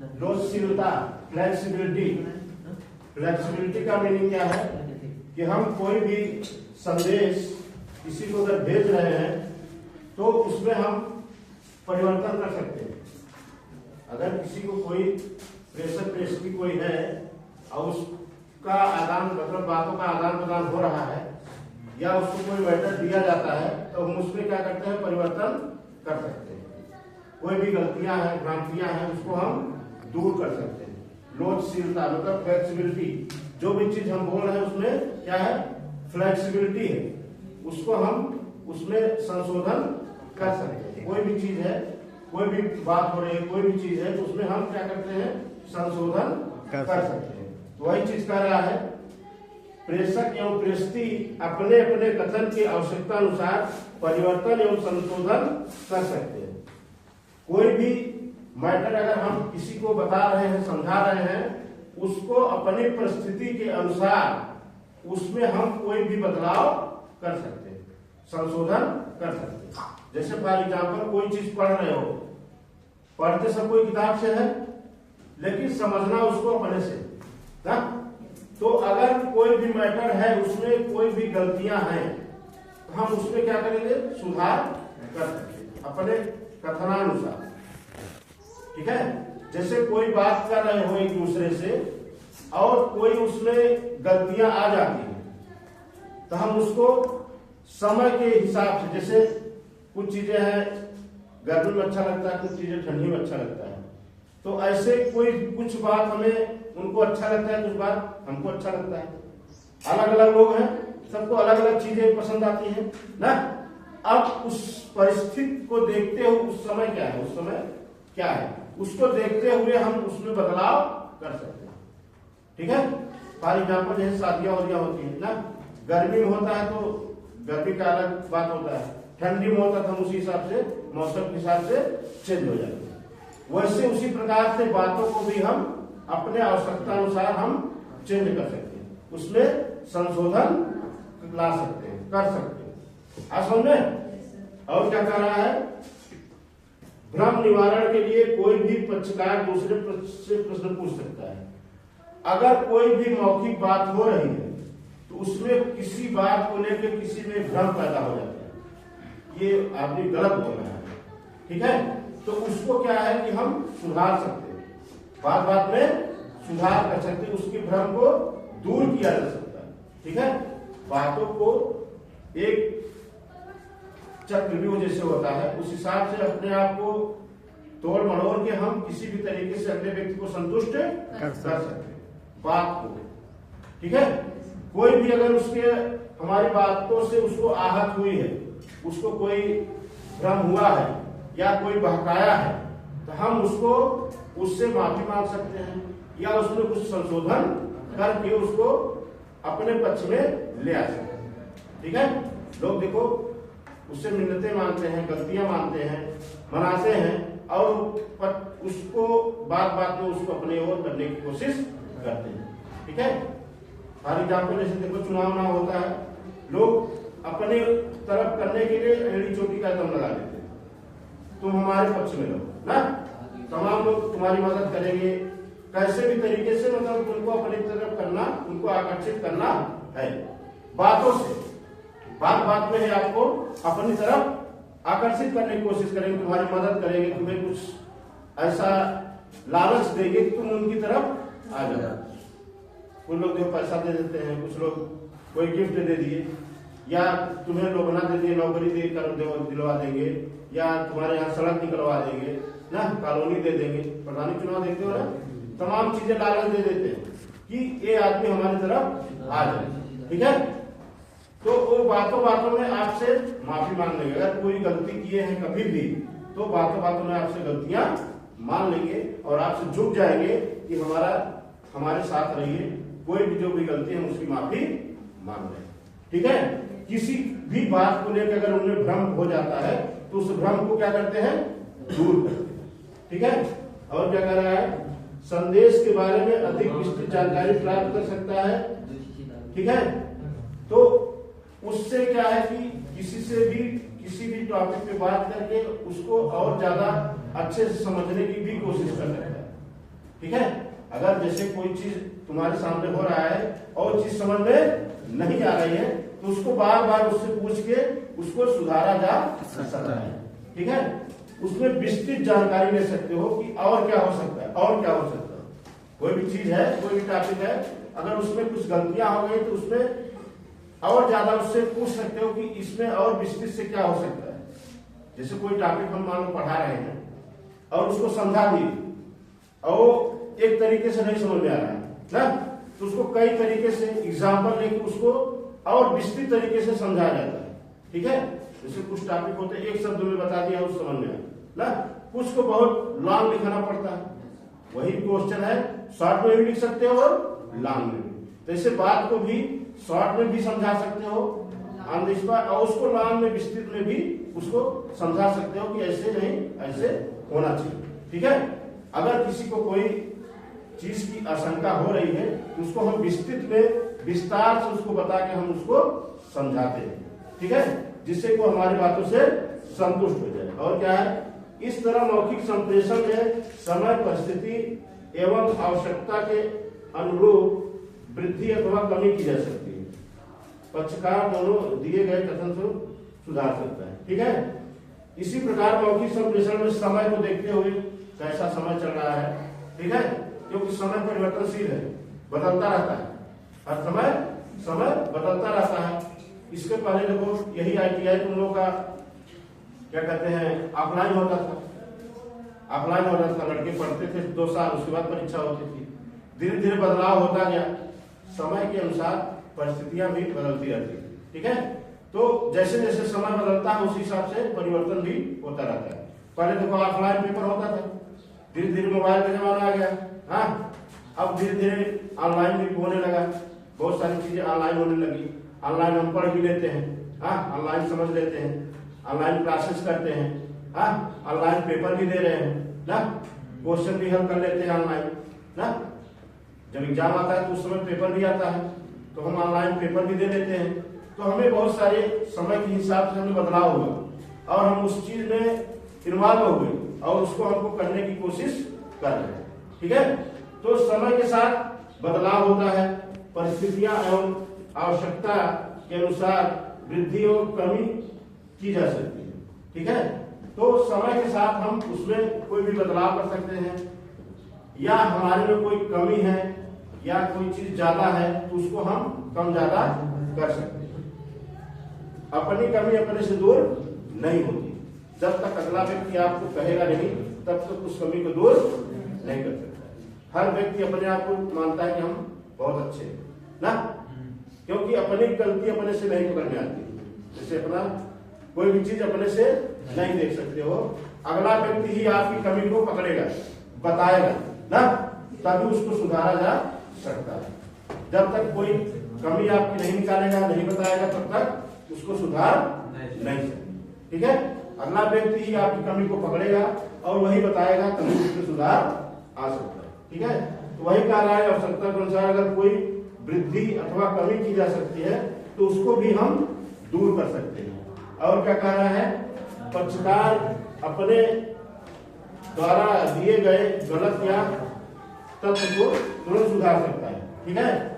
लोचशीलता, flexibility. Flexibility का meaning क्या है कि हम कोई भी संदेश किसी को अगर भेज रहे हैं तो उसमें हम परिवर्तन कर सकते हैं। अगर किसी को कोई प्रेशर पेस्ट्री कोई है और उसका आदान मतलब बातों का आदान प्रदान हो रहा है या उसको कोई मैटर दिया जाता है तो हम उसमें क्या करते हैं, परिवर्तन कर सकते हैं। कोई भी गलतियां हैं, भ्रांतियां हैं, उसको हम दूर कर सकते हैं। लोचशीलता मतलब फ्लेक्सिबिलिटी, जो भी चीज हम बोल रहे हैं उसमें क्या है, फ्लेक्सिबिलिटी है, उसको हम उसमें संशोधन कर सकते हैं। कोई भी चीज है, कोई भी बात हो रही है, कोई भी चीज है तो उसमें हम क्या करते हैं, संशोधन कर सकते हैं। तो वही चीज कह रहा है, प्रेषक एवं प्रेषित अपने अपने कथन की आवश्यकता अनुसार परिवर्तन एवं संशोधन कर सकते हैं। कोई भी मैटर अगर हम किसी को बता रहे हैं, समझा रहे हैं, उसको अपनी परिस्थिति के अनुसार उसमें हम कोई भी बदलाव कर सकते हैं, संशोधन कर सकते हैं। जैसे फॉर एग्जाम्पल कोई चीज पढ़ रहे हो, पढ़ते सब कोई किताब से है लेकिन समझना उसको अपने से ना। तो अगर कोई भी मैटर है उसमें कोई भी गलतियां हैं तो हम उसमें क्या करेंगे, सुधार कर सकते हैं अपने कथनानुसार। ठीक है, जैसे कोई बात कर रहे हो एक दूसरे से और कोई उसमें गलतियां आ जाती हैं तो हम उसको समय के हिसाब से, जैसे कुछ चीजें हैं गर्मी में अच्छा लगता है, कुछ चीजें ठंडी में अच्छा लगता है, तो ऐसे कोई कुछ बात हमें उनको अच्छा लगता है, कुछ बात हमको अच्छा लगता है। अलग अलग लोग हैं, सबको अलग अलग चीजें पसंद आती हैं ना। अब उस परिस्थिति को देखते हुए उस समय क्या है, उस समय क्या है, उसको देखते हुए हम उसमें बदलाव कर सकते हैं। ठीक है, फॉर एग्जाम्पल जैसे शादियां वादियां होती है ना, गर्मी में होता है तो गर्मी का अलग बात होता है, ठंडी में होता है तो हम उसी हिसाब से मौसम के हिसाब से चेंज हो जाते हैं। वैसे उसी प्रकार से बातों को भी हम अपने आवश्यकता अनुसार हम चेंज कर सकते हैं, उसमें संशोधन ला सकते हैं, कर सकते हैं। आप समझ में? और क्या कह रहा है, भ्रम निवारण के लिए कोई भी पक्षकार दूसरे से प्रश्न पूछ सकता है। अगर कोई भी मौखिक बात हो रही है तो उसमें किसी बात को लेकर किसी में भ्रम पैदा हो जाता है, ये आदमी गलत बोल रहा है, ठीक है, तो उसको क्या है कि हम सुधार सकते हैं, बात बात में सुधार कर सकते हैं, उसके भ्रम को दूर किया जा सकता है। ठीक है, बातों को एक चक्रव्यूह जैसे होता है उस हिसाब से अपने आप को तोड़ मड़ोड़ के हम किसी भी तरीके से अगले व्यक्ति को संतुष्ट कर सकते हैं बात को। ठीक है, कोई भी अगर उसके हमारी बातों से उसको आहत हुई है, उसको कोई भ्रम हुआ है या कोई बहकाया है तो हम उसको उससे माफी मांग सकते हैं या उसमें कुछ संशोधन करके उसको अपने पक्ष में ले आ सकते हैं। ठीक है, लोग देखो उससे मिन्नतें मांगते हैं, गलतियां मानते हैं, मनाते हैं और उसको बात बात में उसको अपने ओर करने की कोशिश करते हैं। ठीक है, फॉर एग्जाम्पल जैसे देखो चुनाव ना होता है, लोग अपने तरफ करने के लिए एड़ी चोटी का दम लगा देते हैं, तुम हमारे पक्ष में रहो ना, तमाम लोग तुम्हारी मदद करेंगे, कैसे भी तरीके से मतलब उनको अपनी तरफ करना, उनको आकर्षित करना है बातों से, बात बात में है आपको अपनी तरफ आकर्षित करने की कोशिश करेंगे, तुम्हारी मदद करेंगे, तुम्हें कुछ ऐसा लालच देंगे कि तुम उनकी तरफ आ जाओ। कुछ लोग जो पैसा दे देते हैं, कुछ लोग कोई गिफ्ट दे दिए या तुम्हें लोगना दे दिए, नौकरी दे कर दिलवा देंगे या तुम्हारे यहाँ सड़क निकलवा देंगे ना, कॉलोनी दे देंगे, प्रधानी चुनाव देखते हो ना, तमाम चीजें लालच दे देते हैं कि ये आदमी हमारी तरफ आ जाए। ठीक है, तो वो बातों बातों में आपसे माफी मांग लेंगे। अगर कोई गलती किए हैं कभी भी तो बातों बातों में आपसे गलतियां मान लेंगे और आपसे झुक जाएंगे कि हमारे साथ रहिए, कोई भी जो भी गलती है उसकी माफी मांग लें। ठीक है, किसी भी बात को लेकर अगर उन्हें भ्रम हो जाता है तो उस भ्रम को क्या करते हैं, दूर करते हैं। ठीक है, और क्या कर रहा है, संदेश के बारे में अधिक विस्तृत जानकारी प्राप्त कर सकता है। ठीक है, तो उससे क्या है कि किसी भी टॉपिक पे बात करके उसको और ज्यादा अच्छे से समझने की भी कोशिश कर सकता है। ठीक है। अगर जैसे कोई चीज तुम्हारे सामने हो रहा है और चीज समझ में नहीं आ रही है तो उसको बार बार उससे पूछ के उसको सुधारा जा सकता है, ठीक है। उसमें विस्तृत जानकारी ले सकते हो कि और क्या हो सकता है, और क्या हो सकता है। कोई भी चीज है, कोई भी टॉपिक है, अगर उसमें कुछ गलतियां हो गई तो उसमें और ज्यादा उससे पूछ सकते हो कि इसमें और विस्तृत से क्या हो सकता है। जैसे कोई टॉपिक हम मान लो पढ़ा रहे हैं और उसको समझा दिए और एक तरीके से नहीं समझ में आ रहा है ना, तो उसको कई तरीके से एग्जाम्पल लेकर उसको और विस्तृत तरीके से समझाया जाता है, ठीक है। जैसे कुछ टॉपिक होते हैं एक शब्द में बता दिया उस समझ में ना, कुछ को बहुत लॉन्ग लिखना पड़ता है। वही क्वेश्चन है, शॉर्ट में भी लिख सकते हो और लॉन्ग में भी। तो ऐसे बात को भी शॉर्ट में भी समझा सकते हो ऑन द स्पॉट, और उसको लॉन्ग में विस्तृत में भी उसको समझा सकते हो कि ऐसे नहीं ऐसे होना चाहिए, ठीक है। अगर किसी को कोई चीज की आशंका हो रही है तो उसको हम विस्तृत में विस्तार से उसको बता के हम उसको समझाते हैं, ठीक है, जिससे वो हमारी बातों से संतुष्ट हो जाए। और क्या है, इस तरह मौखिक संप्रेषण में समय, परिस्थिति एवं आवश्यकता के अनुरूप वृद्धि अथवा कमी की जा सकती है। पक्षकार दोनों दिए गए कथन से सुधार सकता है, ठीक है। इसी प्रकार मौखिक संप्रेषण में समय को देखते हुए कैसा समय चल रहा है, ठीक है, क्योंकि समय परिवर्तनशील है, बदलता रहता है, हर समय बदलता रहता है। इसके पहले देखो यही ITI तुम लोग का क्या कहते हैं ऑफलाइन होता था, लड़के पढ़ते थे 2 साल, उसके बाद परीक्षा होती थी। धीरे धीरे बदलाव होता गया, समय के अनुसार परिस्थितियां भी बदलती रहती है, ठीक है। तो जैसे जैसे समय बदलता है उस हिसाब से परिवर्तन भी होता रहता है। पहले देखो ऑफलाइन पेपर होता था, धीरे धीरे मोबाइल का जमाना आ गया, हाँ, अब धीरे धीरे ऑनलाइन भी होने लगा, बहुत सारी चीजें ऑनलाइन होने लगी। ऑनलाइन हम पढ़ भी लेते हैं, हाँ, ऑनलाइन समझ लेते हैं, ऑनलाइन क्लासेस करते हैं, हाँ, ऑनलाइन पेपर भी दे रहे हैं ना, क्वेश्चन भी हल कर लेते हैं ऑनलाइन ना। जब एग्जाम आता है तो उस समय पेपर भी आता है तो हम ऑनलाइन पेपर भी दे लेते हैं। तो हमें बहुत सारे समय के हिसाब से हमें बदलाव हुआ और हम उस चीज में इन्वॉल्व हो गए और उसको हमको करने की कोशिश कर रहे हैं, ठीक है। तो समय के साथ बदलाव होता है, परिस्थितियां एवं आवश्यकता के अनुसार वृद्धि और कमी की जा सकती है, ठीक है। तो समय के साथ हम उसमें कोई भी बदलाव कर सकते हैं, या हमारे में कोई कमी है या कोई चीज ज्यादा है तो उसको हम कम ज्यादा कर सकते हैं। अपनी कमी अपने से दूर नहीं होती, जब तक अगला व्यक्ति आपको कहेगा नहीं तब तक उस कमी को दूर नहीं कर सकता। हर व्यक्ति अपने आप को मानता है कि हम बहुत अच्छे हैं ना, क्योंकि अपनी गलती अपने से नहीं पकड़ में आती। जैसे अपना कोई भी चीज अपने से नहीं देख सकते हो, अगला व्यक्ति ही आपकी कमी को पकड़ेगा, बताएगा ना, तभी उसको सुधारा जा सकता है। जब तक कोई कमी आपकी नहीं निकालेगा, नहीं बताएगा, तब तक उसको सुधार नहीं सकते, ठीक है। अगला व्यक्ति ही आपकी कमी को पकड़ेगा और वही बताएगा, तभी उसमें सुधार आ सकता है, ठीक है। तो वही कह रहा है, आवश्यकता के अनुसार अगर कोई वृद्धि अथवा कमी की जा सकती है तो उसको भी हम दूर कर सकते हैं। और क्या कह रहा है, पक्षकार अपने द्वारा दिए गए गलत या तथ्य को तुरंत सुधार सकता है, ठीक है।